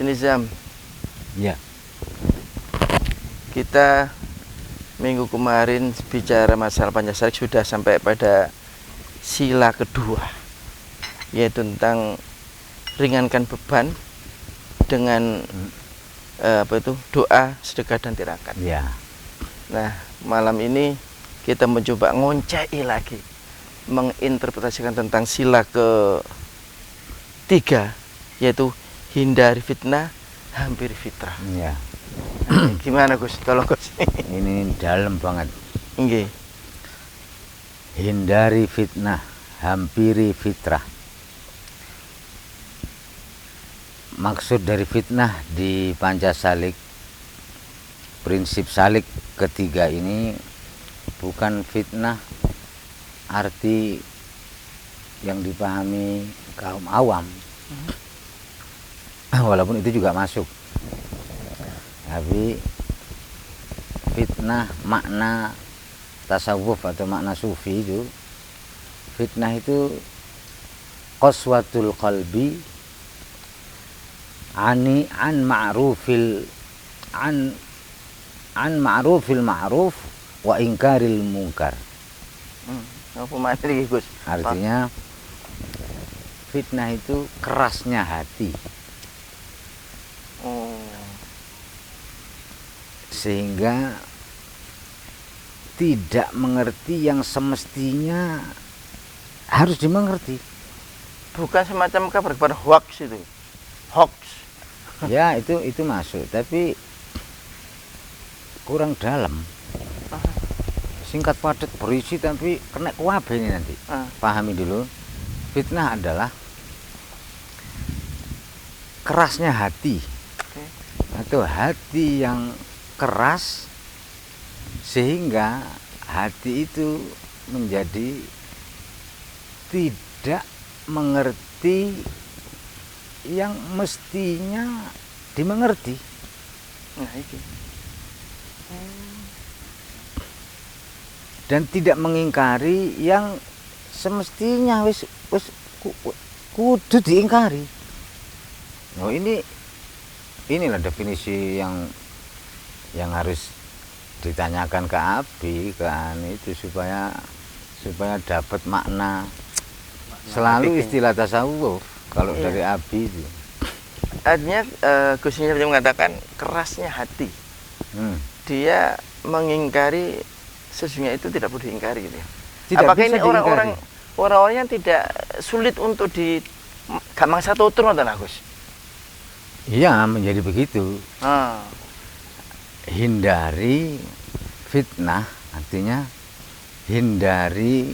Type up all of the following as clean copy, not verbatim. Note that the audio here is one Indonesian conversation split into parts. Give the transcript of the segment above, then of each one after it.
Gus Nizam, Ya. kita minggu kemarin bicara masalah Pancasila sudah sampai pada sila kedua, yaitu tentang ringankan beban dengan doa, sedekah dan tirakat. Ya. Nah, malam ini kita mencoba ngoncai lagi, menginterpretasikan tentang sila ketiga, yaitu hindari fitnah, hampiri fitrah. Ya. Gimana Gus? Tolong Gus. Ini dalam banget. Nggih. Hindari fitnah, hampiri fitrah. Maksud dari fitnah di Pancasalik, prinsip salik ketiga ini bukan fitnah arti yang dipahami kaum awam. Walaupun itu juga masuk. Tapi fitnah makna tasawuf atau makna sufi itu, fitnah itu qaswatul qalbi an ma'rufil ma'ruf wa ingkaril munkar. Apa maknanya Gus? Artinya fitnah itu kerasnya hati. Sehingga tidak mengerti yang semestinya harus dimengerti. Bukan semacam kabar hoax itu. Hoax. Ya, itu masuk, tapi kurang dalam. Singkat padat berisi tapi kena kuabe ini nanti. Pahami dulu. Fitnah adalah kerasnya hati. Atau hati yang keras sehingga hati itu menjadi tidak mengerti yang mestinya dimengerti. Nah, itu. Dan tidak mengingkari yang semestinya wis kudu diingkari. Oh, inilah definisi yang harus ditanyakan ke Abi kan, itu supaya dapat makna. Selalu istilah tasawuf kalau dari Abi itu. Artinya Gus Nizam mengatakan kerasnya hati. Dia mengingkari sesungguhnya itu tidak perlu diingkari gitu ya. Apakah ini orang-orang yang tidak sulit untuk di gampang satu turun atau Gus? Iya, menjadi begitu. Hindari fitnah artinya hindari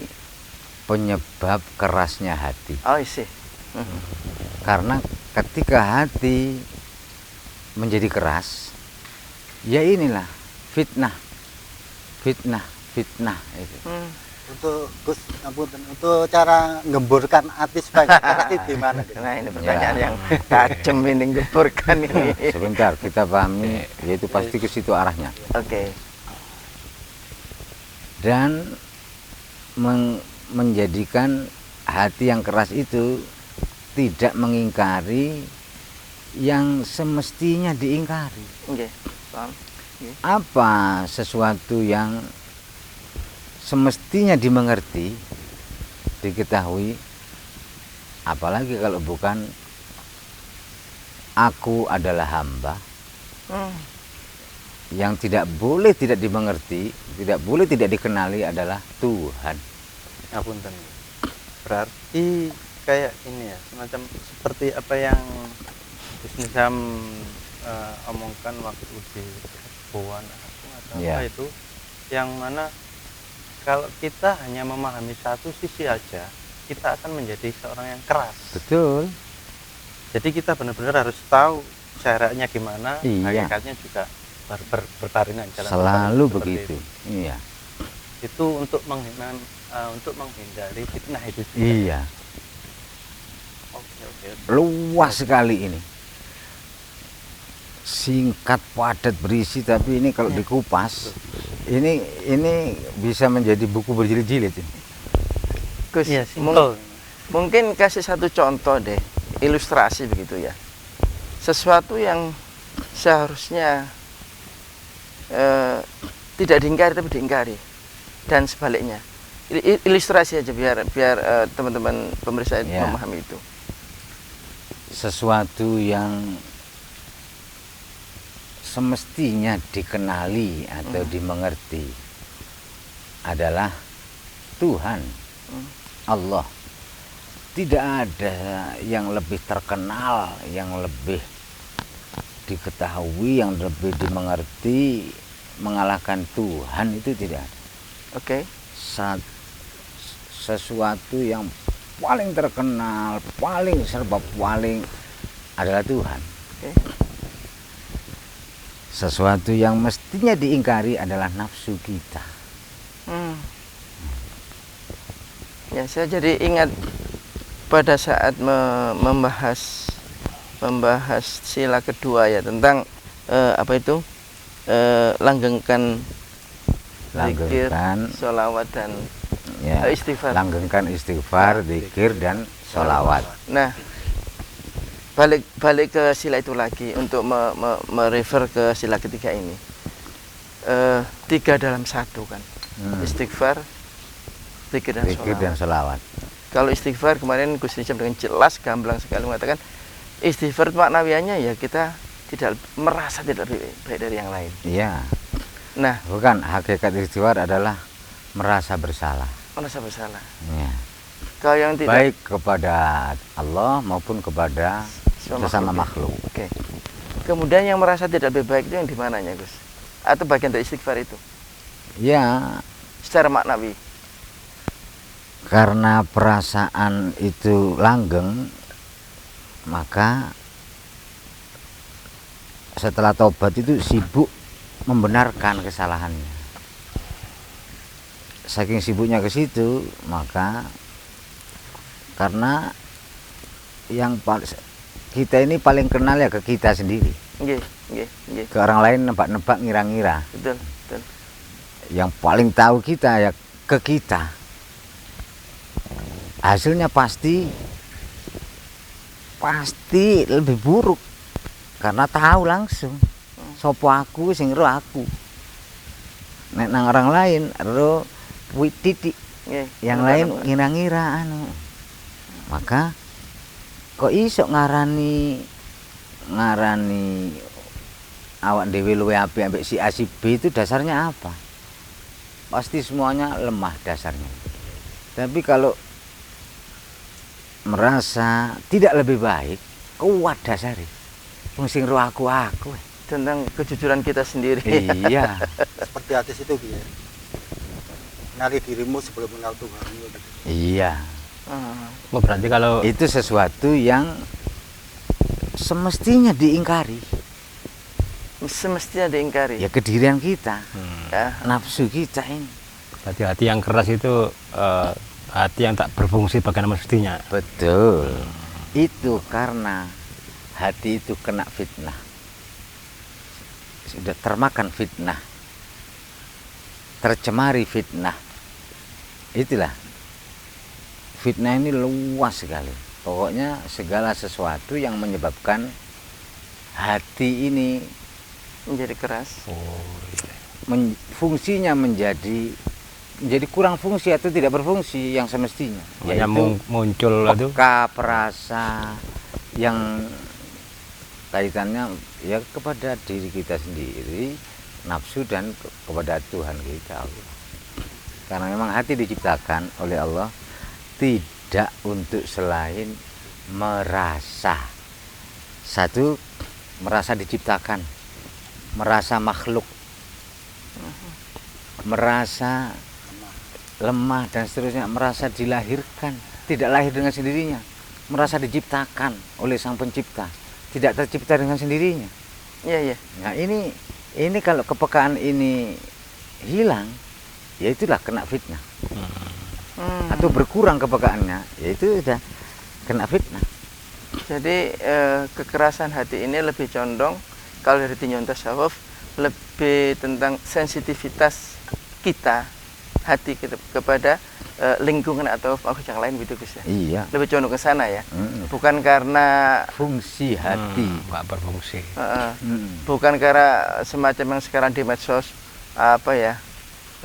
penyebab kerasnya hati. Oh, isi. Karena ketika hati menjadi keras, ya inilah fitnah itu. Untuk Gus, untuk cara ngemburkan hati supaya keras itu gimana? Nah, ini pertanyaan yang tajam ini, ngemburkan ini. Sebentar, kita pahami, yaitu pasti ke situ arahnya. Oke. Dan menjadikan hati yang keras itu tidak mengingkari yang semestinya diingkari. Oke, paham. Apa sesuatu yang semestinya dimengerti, diketahui, apalagi kalau bukan aku adalah hamba, yang tidak boleh tidak dimengerti, tidak boleh tidak dikenali adalah Tuhan. Ngapunten. Berarti kayak ini ya, semacam seperti apa yang Gus Nizam omongkan waktu di Boan atau apa itu, yang mana kalau kita hanya memahami satu sisi aja, kita akan menjadi seorang yang keras. Betul. Jadi kita benar-benar harus tahu caranya gimana, hakikatnya juga berbarengan jalan. Selalu begitu. Iya. Itu untuk menghindari fitnah itu juga. Iya. Oke. Luas sekali ini. Singkat, padat, berisi, tapi ini kalau dikupas, ini bisa menjadi buku berjilid-jilid. Gus, ya, mungkin kasih satu contoh deh, ilustrasi begitu ya. sesuatu yang seharusnya tidak diingkari tapi diingkari, dan sebaliknya. Ilustrasi aja biar teman-teman pemirsa memahami itu. Sesuatu yang semestinya dikenali atau dimengerti adalah Tuhan, Allah. Tidak ada yang lebih terkenal, yang lebih diketahui, yang lebih dimengerti mengalahkan Tuhan, itu tidak ada. Oke. Sesuatu yang paling terkenal, paling adalah Tuhan. Oke. Sesuatu yang mestinya diingkari adalah nafsu kita. Ya, saya jadi ingat pada saat membahas sila kedua ya, tentang langgengkan zikir, sholawat dan istighfar. Langgengkan istighfar, zikir dan sholawat. Nah, balik ke sila itu lagi untuk merefer ke sila ketiga ini. 3 dalam 1 kan. Istighfar, zikir dan sholawat. Kalau istighfar, kemarin Gus Nizam dengan jelas gamblang sekali mengatakan istighfar maknawiannya ya kita tidak merasa tidak lebih baik dari yang lain. Iya. Nah, bukan, hakikat istighfar adalah merasa bersalah. Merasa bersalah. Ya. Kalau yang tidak baik kepada Allah maupun kepada sesama makhluk. Oke. Kemudian yang merasa tidak lebih baik itu yang di mananya, Gus? Atau bagian dari istighfar itu? Ya, secara maknawi. Karena perasaan itu langgeng, maka setelah tobat itu sibuk membenarkan kesalahannya. Saking sibuknya ke situ, maka karena yang kita ini paling kenal ya ke kita sendiri. Nggih. Ke orang lain nebak-nebak, ngira-ngira. Betul. Yang paling tahu kita ya ke kita. Hasilnya pasti lebih buruk karena tahu langsung sopo aku sing ro aku. Nek nang orang lain ro titik, yang lain ngira-ngira anu. Maka kok iso ngarani awak dhewe luwe apik ambek si A si B, itu dasarnya apa? Pasti semuanya lemah dasarnya. Tapi kalau merasa tidak lebih baik, kuat dasari. Wong sing ro aku. Tentang kejujuran kita sendiri. Iya. Seperti hadis itu ya. Kenali dirimu sebelum mengenal Tuhan. Iya. Oh, berarti kalau itu sesuatu yang semestinya diingkari. Semestinya diingkari. Ya kedirian kita, ya. Nafsu kita ini. Berarti hati yang keras itu hati yang tak berfungsi bagaimana mestinya. Betul. Itu karena hati itu kena fitnah. Sudah termakan fitnah. Tercemari fitnah. Itulah. Fitnah ini luas sekali. Pokoknya segala sesuatu yang menyebabkan hati ini menjadi keras. Fungsinya menjadi kurang fungsi atau tidak berfungsi yang semestinya. Yaitu muncul itu perasa yang kaitannya ya kepada diri kita sendiri, nafsu, dan kepada Tuhan kita Allah. Karena memang hati diciptakan oleh Allah tidak untuk selain merasa. Satu, merasa diciptakan, merasa makhluk, merasa lemah dan seterusnya, merasa dilahirkan, tidak lahir dengan sendirinya, merasa diciptakan oleh Sang Pencipta, tidak tercipta dengan sendirinya. Iya. Nah ini kalau kepekaan ini hilang, ya itulah kena fitnah. Atau berkurang kepekaannya, yaitu sudah kena fitnah. Jadi kekerasan hati ini lebih condong, kalau dari tinjauan tasawuf, lebih tentang sensitivitas kita, kepada lingkungan atau makhluk yang lain gitu Gus ya. Iya. Lebih condong ke sana ya. Bukan karena Fungsi hati. Nggak berfungsi. bukan karena semacam yang sekarang di medsos apa ya.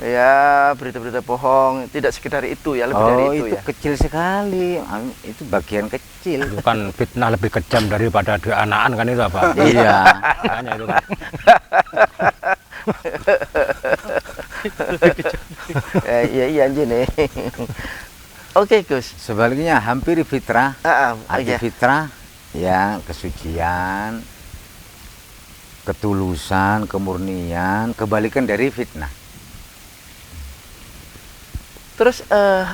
Ya, berita-berita bohong, tidak sekedar itu ya, lebih dari itu ya. Kecil sekali. Itu bagian kecil. Itu kan fitnah lebih kejam daripada dianaan kan itu apa? Iya. Makanya itu kan. Iya anjir nih. Oke Gus. Sebaliknya hampir fitrah. Arti Iya. fitrah ya kesucian, ketulusan, kemurnian, kebalikan dari fitnah. Terus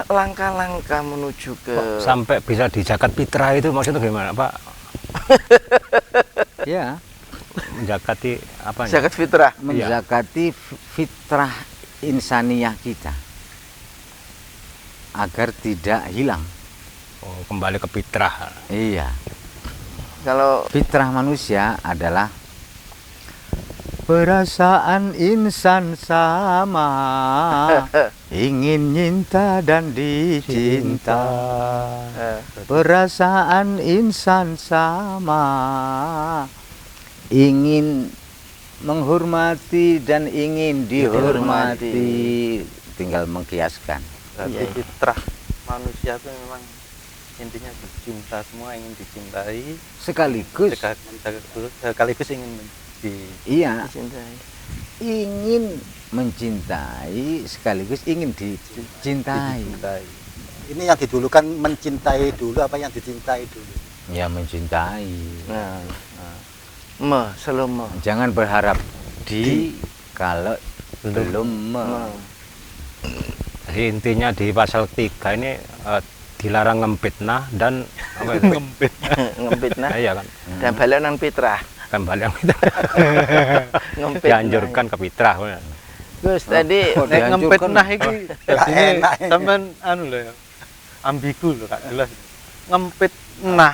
langkah-langkah menuju ke Kok sampai bisa di zakat fitrah itu maksudnya gimana Pak? Ya, Menjakati apa? zakat fitrah. menzakati fitrah insaniyah kita agar tidak hilang. Oh, kembali ke fitrah. Iya, Kalau fitrah manusia adalah perasaan insan sama, ingin cinta dan dicinta. Perasaan insan sama, ingin menghormati dan ingin dihormati. Tinggal mengkiaskan. Berarti Iya. fitrah manusia itu memang intinya cinta, semua ingin dicintai Sekaligus, sekaligus ingin iya, dicintai. ingin mencintai sekaligus ingin dicintai. dicintai. Ini yang didulukan mencintai dulu apa yang dicintai dulu? Ya mencintai. Nah, selalu Jangan berharap kalau belum Jadi intinya di pasal 3 ini dilarang ngempitnah dan apa itu? ngempitnah Iya kan? dan balanan fitrah. Kembali yang kita Ngempitnah. dianjurkan ke fitrah. Gus tadi kok Nek ngempit dianjurkan? nah iki dadine enak. sampean anu lho ya. Ambigu lho Kak, jelas. Ngempit nah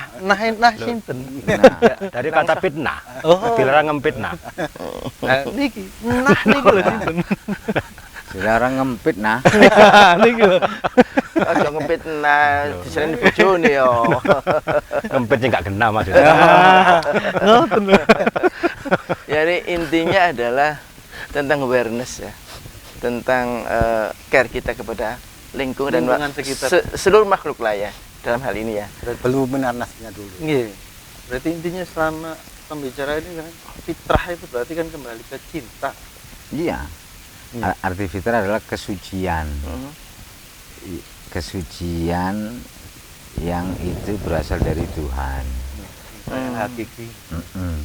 sinten? Nah, Dari kata fitnah, Oh. dilarang ngempitnah. Nah, niki niku lho sinten? dilarang ngempit nah. Niki lho. aja ngempitnah disini bojone yo. Ngempitnya nggak kena maksudnya. Ngoten lho. Jadi intinya adalah tentang awareness ya, tentang care kita kepada lingkungan dan Lingkungan sekitar. seluruh makhluk lah ya dalam hal ini ya. Belum menanasnya dulu. Nggih. Berarti intinya selama pembicaraan ini kan fitrah itu berarti kan kembali ke cinta. Iya. Arti fitrah adalah kesucian. Kesucian yang itu berasal dari Tuhan. Yang hakiki. Mm-mm.